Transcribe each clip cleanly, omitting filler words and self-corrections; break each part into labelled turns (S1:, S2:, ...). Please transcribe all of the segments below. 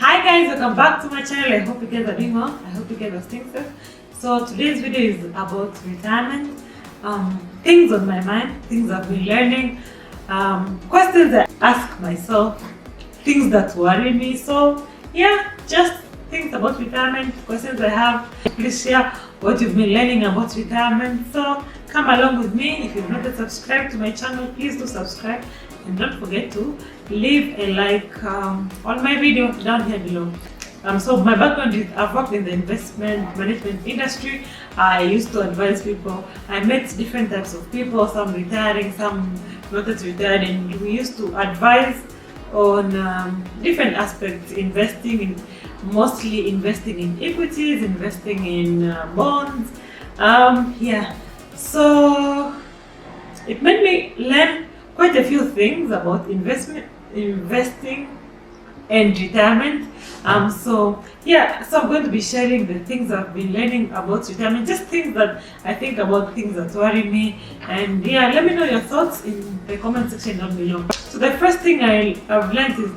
S1: Hi guys, welcome back to my channel. I hope you guys are doing well. I hope you guys are staying safe. So today's video is about retirement, things on my mind, things I've been learning, questions I ask myself, things that worry me. So yeah, just things about retirement, questions I have. Please share what you've been learning about retirement. So come along with me. If you've not yet subscribed to my channel, please do subscribe. And don't forget to leave a like on my video down here below. So my background is I've worked in the investment management industry. I used to advise people. I met different types of people, some retiring, some not yet retired, and we used to advise on different aspects, mostly investing in equities, investing in bonds. So it made me learn quite a few things about investing and retirement. So I'm going to be sharing the things I've been learning about retirement, just things that I think about, things that worry me. And let me know your thoughts in the comment section down below. So the first thing I've learned is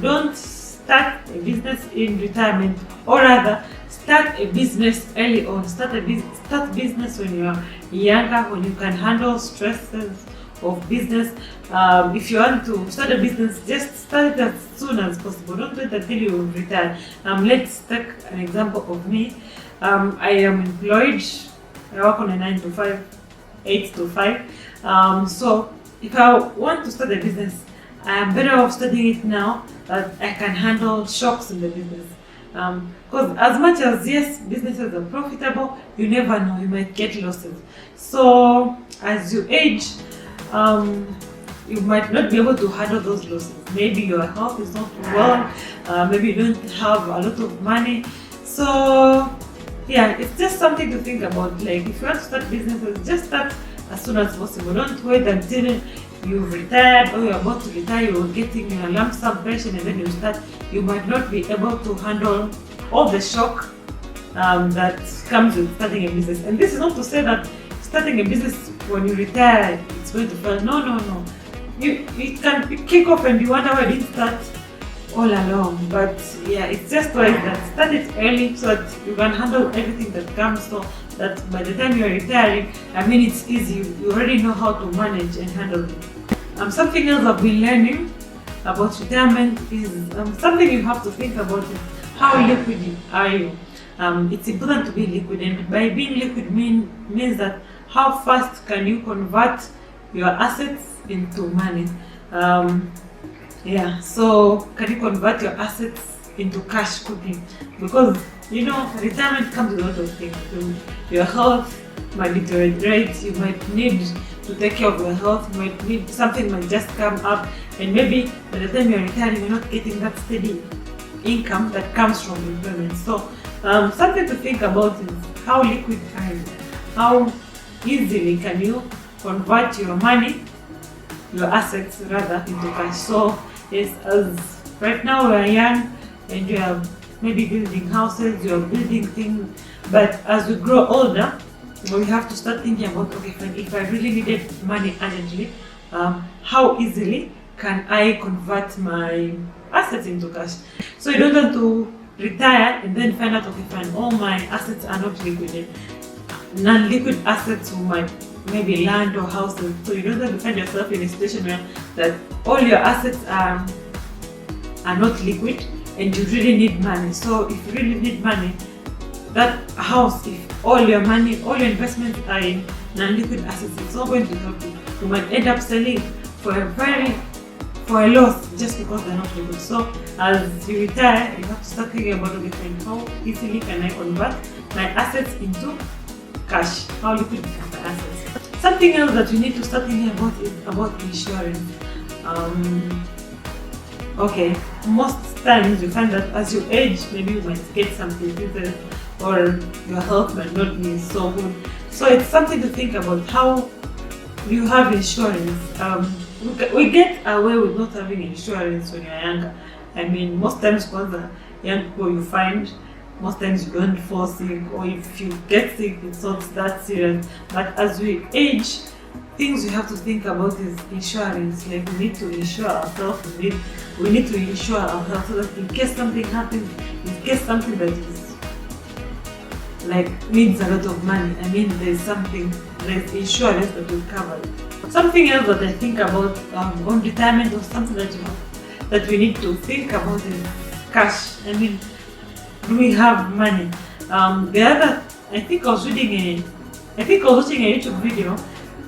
S1: don't start a business in retirement, or rather start a business early on. Start business when you're younger, when you can handle stresses of business. If you want to start a business, just start it as soon as possible. Don't wait until you retire. Let's take an example of me. I am employed. I work on a 9 to 5, 8 to 5. So if I want to start a business, I am better off studying it now that I can handle shocks in the business. Because as much as yes, businesses are profitable, you never know, you might get losses. So as you age, you might not be able to handle those losses. Maybe your health is not well, maybe you don't have a lot of money. So it's just something to think about. Like if you want to start businesses, just start as soon as possible. Don't wait until you've retired or you're about to retire, you're getting a lump sum pension, and then you start. You might not be able to handle all the shock that comes with starting a business. And this is not to say that starting a business when you retire, it's going to fail. No. It can kick off and you wonder why I didn't start all along. But it's just like that. Start it early so that you can handle everything that comes, so that by the time you're retiring, it's easy. You already know how to manage and handle it. Something else I've been learning about retirement is something you have to think about is how liquid are you. It's important to be liquid, and by being liquid means that how fast can you convert your assets into money. So can you convert your assets into cash quickly? Because retirement comes with a lot of things. Your health might deteriorate, you might need to take care of your health, you might need something might just come up, and maybe by the time you're retiring, you're not getting that steady income that comes from employment. So something to think about is how liquid are you? How easily can you convert your money, your assets rather, into cash? So as right now we are young and you are maybe building houses, you are building things, but as we grow older, we have to start thinking about, okay, if I really needed money urgently, how easily can I convert my assets into cash? So you don't want to retire and then find out, okay, all my assets are not liquid. Non-liquid assets might maybe land or houses. So you don't want to find yourself in a situation where that all your assets are not liquid and you really need money. So if you really need money, that house, if all your money, all your investments are in non-liquid assets, it's not going to help you. You might end up selling for a loss just because they're not liquid. So as you retire, you have to start thinking about, okay, how easily can I convert my assets into cash? How liquid are my assets? Something else that you need to start thinking about is about insurance. Most times you find that as you age, maybe you might get some diseases or your health might not be so good. So it's something to think about. How you have insurance. We get away with not having insurance when you're younger. Most times when the young people you find, most times you don't fall sick, or if you get sick, it's not that serious. But as we age, things we have to think about is insurance. Like we need to insure ourselves. We need to insure ourselves so that in case something happens, in case something that is like needs a lot of money, I mean there's insurance that will cover it. Something else that I think about on retirement, or something that we need to think about is cash. I mean, do we have money? I think I was watching a YouTube video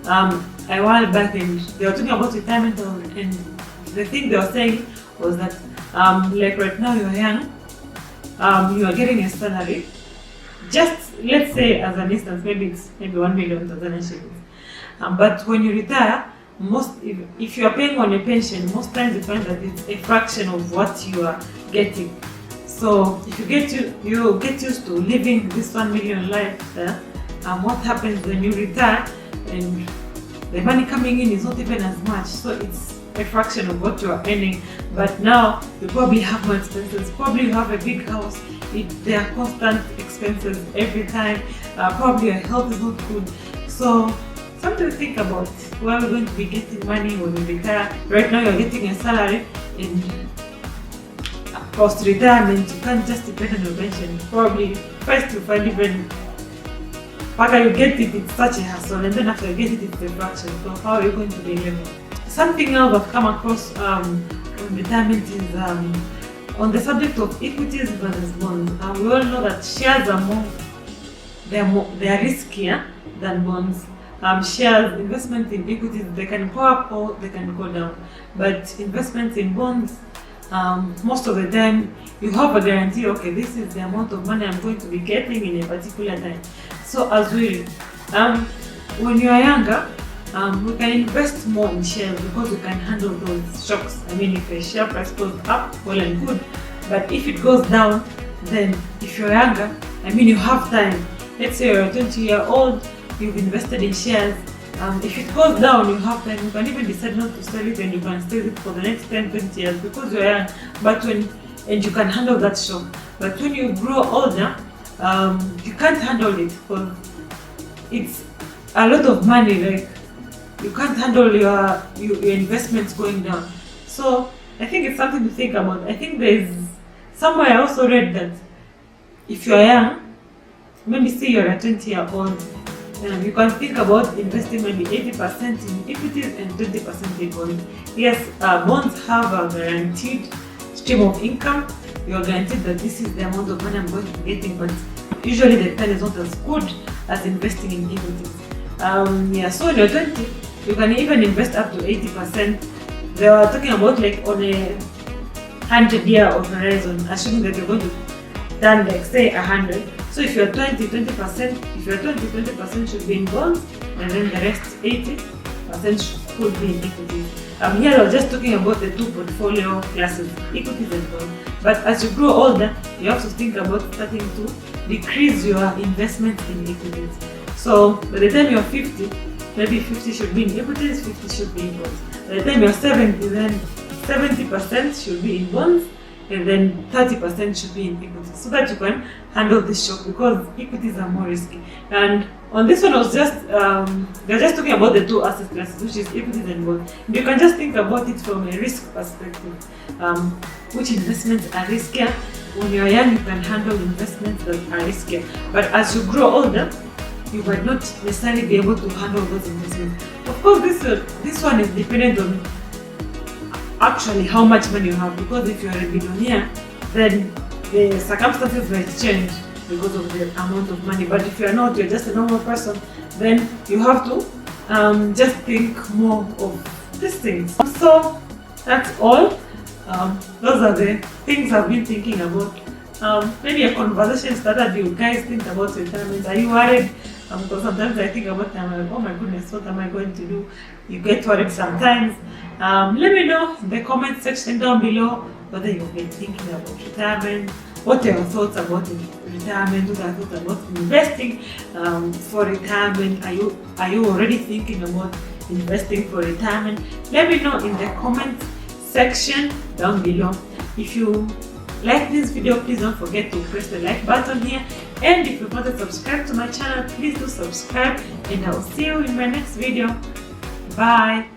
S1: a while back, and they were talking about retirement, and the thing they were saying was that like right now you're young, you are getting a salary. Just let's say as an instance, maybe 1 million Tanzanian shillings. But when you retire, if you are paying on a pension, most times you find that it's a fraction of what you are getting. So if you get used to living this 1 million life, what happens when you retire and the money coming in is not even as much, so it's a fraction of what you are earning. But now you probably have more expenses. Probably you have a big house. There are constant expenses every time. Probably your health is not good. So something to think about. Where we're going to be getting money when we retire. Right now you're getting a salary, and post-retirement you can't just depend on your pension. Probably first you find even after you get it, it's such a hassle, and then after you get it, it's a fraction. So how are you going to be living? Something else I've come across on retirement is on the subject of equities versus bonds. We all know that shares are they are riskier than bonds. Shares, investments in equities, they can go up or they can go down. But investments in bonds, most of the time you have a guarantee. Okay, this is the amount of money I'm going to be getting in a particular time. So as when you are younger, we can invest more in shares because we can handle those shocks. I mean, if a share price goes up, well and good. But if it goes down, then if you're younger, I mean, you have time. Let's say you're a 20-year-old, you've invested in shares. If it goes down, you have time. You can even decide not to sell it, and you can sell it for the next 10-20 years because you're young. And you can handle that shock. But when you grow older, you can't handle it because it's a lot of money. Like, you can't handle your investments going down. So I think it's something to think about. I think there's somewhere I also read that if you're young, maybe say you're a 20-year-old, you can think about investing maybe 80% in equities and 20% in bonds. Yes, bonds have a guaranteed stream of income. You're guaranteed that this is the amount of money I'm going to be getting, but usually the return is not as good as investing in equities. So when you're 20, you can even invest up to 80%. They were talking about like on a 100-year horizon, assuming that you're going to turn like say 100. So if you're 20% should be in bonds, and then the rest 80% could be in equities. Here I was just talking about the two portfolio classes, equities and bonds. But as you grow older, you have to think about starting to decrease your investment in equities. So by the time you're 50, maybe 50 should be in equities, 50 should be in bonds. By the time you're 70, then 70% should be in bonds, and then 30% should be in equities, so that you can handle this shock, because equities are more risky. And on this one, I was they're just talking about the two asset classes, which is equities and bonds. And you can just think about it from a risk perspective. Which investments are riskier? When you're young, you can handle investments that are riskier. But as you grow older, you might not necessarily be able to handle those investments. Of course, this one is dependent on actually how much money you have, because if you're a billionaire, then the circumstances might change because of the amount of money. But if you're not, you're just a normal person, then you have to just think more of these things. So that's all. Those are the things I've been thinking about. Maybe a conversation started. You guys think about retirement. Are you worried? Because sometimes I think about it, I'm like, oh my goodness, what am I going to do? You get worried sometimes. Let me know in the comment section down below whether you've been thinking about retirement. What are your thoughts about retirement? What are your thoughts about investing for retirement? Are you already thinking about investing for retirement? Let me know in the comment section down below. If you like this video, please don't forget to press the like button here. And if you've not subscribed to my channel, please do subscribe, and I'll see you in my next video. Bye.